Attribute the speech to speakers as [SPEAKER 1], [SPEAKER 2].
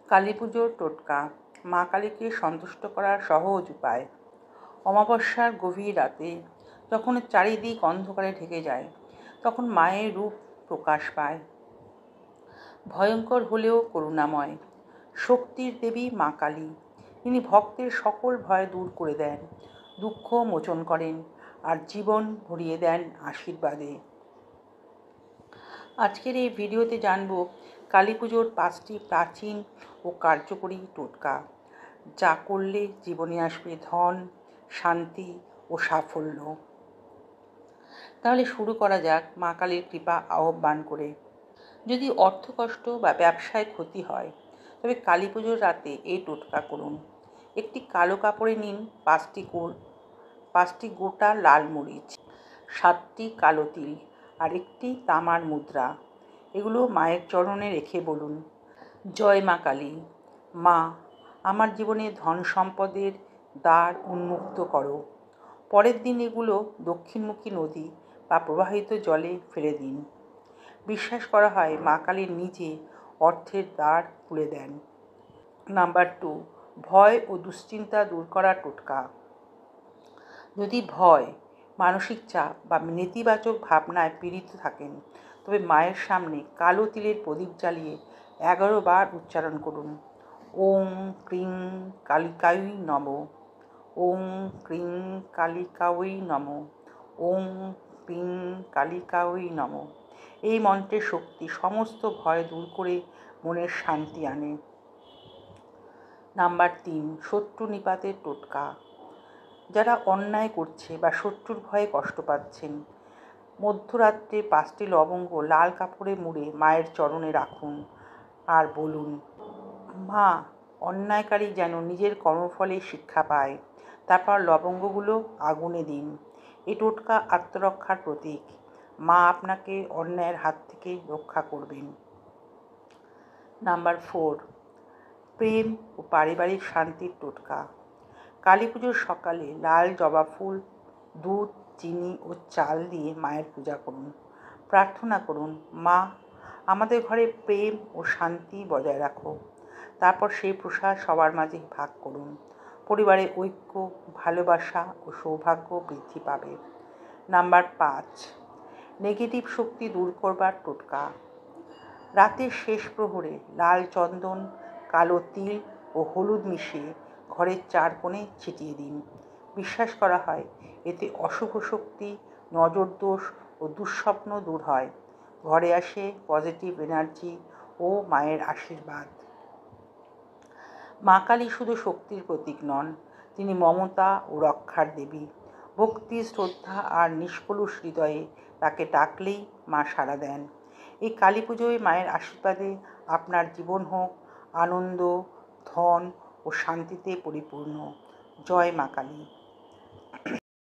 [SPEAKER 1] কালী পুজোর টোটকা। মা কালীকে সন্তুষ্ট করার সহজ উপায়। অমাবস্যার গভীর রাতে যখন চারিদিক অন্ধকারে ঢেকে যায়, তখন মায়ের রূপ প্রকাশ পায়। ভয়ঙ্কর হলেও করুণাময়। শক্তির দেবী মা কালী। তিনি ভক্তের সকল ভয় দূর করে দেন, দুঃখ মোচন করেন আর জীবন ভরিয়ে দেন আশীর্বাদে। আজকের এই ভিডিওতে জানব কালী পুজোর 5টি প্রাচীন ও কার্যকরী টোটকা, যা করলে জীবনে আসবে ধন, শান্তি ও সাফল্য। তাহলে শুরু করা যাক মা কালীর কৃপা আহ্বান করে। যদি অর্থকষ্ট বা ব্যবসায় ক্ষতি হয়, তবে কালী পুজোর রাতে এই টোটকা করুন। একটি কালো কাপড়ে নিন 5টি গোটা লাল মরিচ, 7টি কালো তিল আর একটি তামার মুদ্রা। এগুলো মায়ের চরণে রেখে বলুন, জয় মা কালী। মা, আমার জীবনে ধন সম্পদের দ্বার উন্মুক্ত করো। পরের দিন এগুলো দক্ষিণমুখী নদী বা প্রবাহিত জলে ফেলে দিন। বিশ্বাস করা হয় মা কালী নিজে অর্থের দ্বার খুলে দেন। নাম্বার 2, ভয় ও দুশ্চিন্তা দূর করার টোটকা। যদি ভয়, মানসিক চাপ বা নেতিবাচক ভাবনায় পীড়িত থাকেন, তবে মায়ের সামনে কালো তিলের প্রদীপ জ্বালিয়ে 11 বার উচ্চারণ করুন, ওম ক্রিং কালিকাই নমঃ, ওম ক্রিং কালিকাই নমঃ, ওম ক্রিং কালিকাই নমঃ। এই মন্ত্রের শক্তি সমস্ত ভয় দূর করে মনের শান্তি আনে। নাম্বার 3, শত্রু নিপাতের টোটকা। যারা অন্যায় করছে বা শত্রুর ভয়ে কষ্ট পাচ্ছেন, মধ্যরাত্রে 5টি লবঙ্গ লাল কাপড়ে মুড়ে মায়ের চরণে রাখুন আর বলুন, মা, অন্যায়কারী যেন নিজের কর্মফলে শিক্ষা পায়। তারপর লবঙ্গগুলো আগুনে দিন। এই টোটকা আত্মরক্ষার প্রতীক। মা আপনাকে অন্যায়ের হাত থেকে রক্ষা করবেন। নাম্বার 4, প্রেম ও পারিবারিক শান্তির টোটকা। কালী পুজোর সকালে লাল জবা ফুল, দুধ, চিনি ও চাল দিয়ে মায়ের পূজা করুন। প্রার্থনা করুন, মা, আমাদের ঘরে প্রেম ও শান্তি বজায় রাখো। তারপর সেই প্রসাদ সবার মাঝে ভাগ করুন। পরিবারে ঐক্য, ভালোবাসা ও সৌভাগ্য বৃদ্ধি পাবে। নাম্বার 5, নেগেটিভ শক্তি দূর করবার টোটকা। রাতের শেষ প্রহরে লাল চন্দন, কালো তিল ও হলুদ মিশিয়ে ঘরের 4 কোণে ছিটিয়ে দিন। বিশ্বাস করা হয় এতে অশুভ শক্তি, নজরদোষ ও দুঃস্বপ্ন দূর হয়। ঘরে আসে পজিটিভ এনার্জি ও মায়ের আশীর্বাদ। মা কালী শুধু শক্তির প্রতীক নন, তিনি মমতা ও রক্ষার দেবী। ভক্তি, শ্রদ্ধা আর নিষ্কলুষ হৃদয়ে তাকে ডাকলেই মা সাড়া দেন। এই কালী পুজোয় মায়ের আশীর্বাদে আপনার জীবন হোক আনন্দ, ধন ও শান্তিতে পরিপূর্ণ। জয় মা কালী।